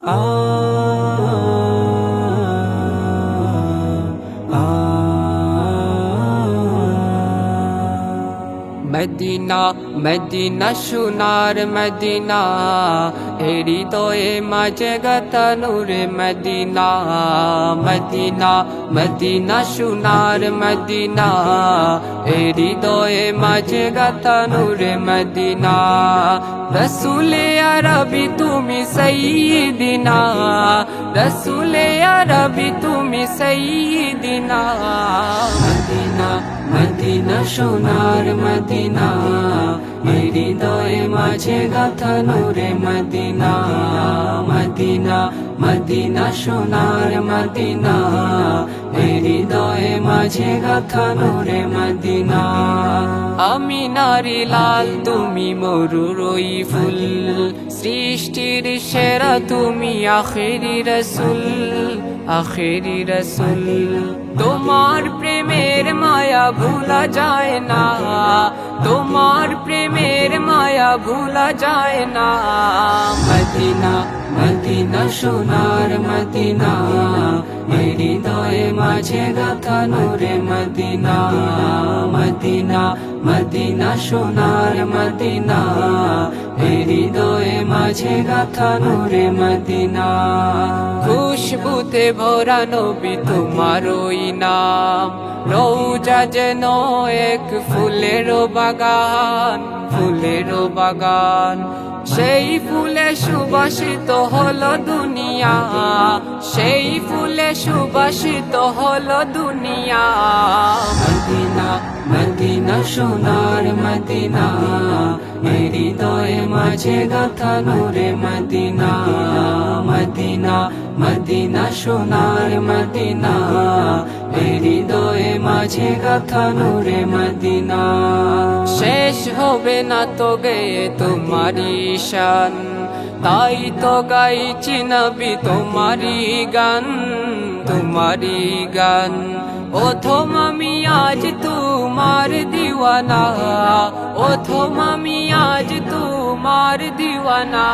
আ আ Medina Medina সোনার Medina হৃদয়ে মাঝে গাথা নূরে মদিনা মদিনা মদিনা সোনার মদিনা হৃদয়ে মাঝে গাথা নূরে মদিনা রসুলে আরবি তুমি সাইয়্যিদিনা রসুলে আরবি তুমি সাইয়্যিদিনা মদিনা মদিনা সোনার মদিনা হৃদয়ে মাঝে গাথা নূরে মদিনা মদিনা মদিনা সোনার মদিনা হৃদয়ে মাঝে গাথা নূরে মদিনা আমি নারী লাল তুমি মরুরই ফুল সৃষ্টির সেরা তুমি আখেরি রসুল আখেরি রসুল তোমার প্রেমের মায়া ভুলা যায় না তোমার প্রেমের মায়া ভুলা যায় না মদিনা মদিনা সোনার মদিনা হৃদয়ে মাঝে গাথা নূরে মদিনা মদিনা মদিনা সোনার মদিনা হৃদয়ে মাঝে গাথা নূরে মদিনা খুশবুতে ভরা নবী তোমার ওই নাম রওজা যেন এক ফুলেরও বাগান ফুলেরও বাগান সেই ফুলে সুবাসিত হলো দুনিয়া সেই ফুলে সুবাসিত হলো দুনিয়া মদিনা মদিনা সোনার মদিনা হৃদয়ে মাঝে গাথা নূরে মদিনা মদিনা মদিনা সোনার মদিনা হৃদয়ে মাঝে গাথা নূরে মদিনা শেষ হবে না তো গেয়ে তোমারি শান তাই তো গাইছি নবী তোমারি গান তোমারি গান ওথম আমি আজ তোমার দিওয়ানা ওথম আমি আজ তোমার দিওয়ানা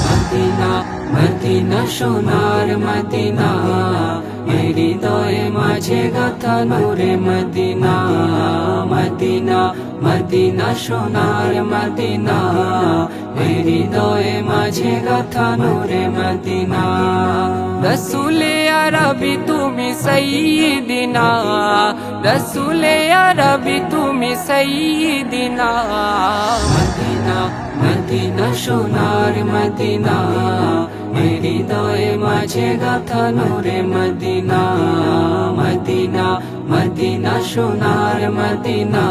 মদিনা মদিনা সোনার মদিনা হৃদয়ে মাঝে গাথা নূরে মদিনা মদিনা মদিনা সোনার মদিনা হৃদয়ে মাঝে গাথা নূরে মদিনা রসুলে আরবি তুমি সাইয়্যিদিনা রসুলে আরবি তুমি সাইয়্যিদিনা মদিনা মদিনা সোনার মদিনা হৃদয়ে মাঝে গাথা নূরে মদিনা মদিনা মদিনা সোনার মদিনা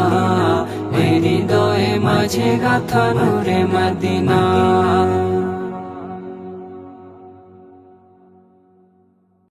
হৃদয়ে মাঝে গাথা নূরে মদিনা।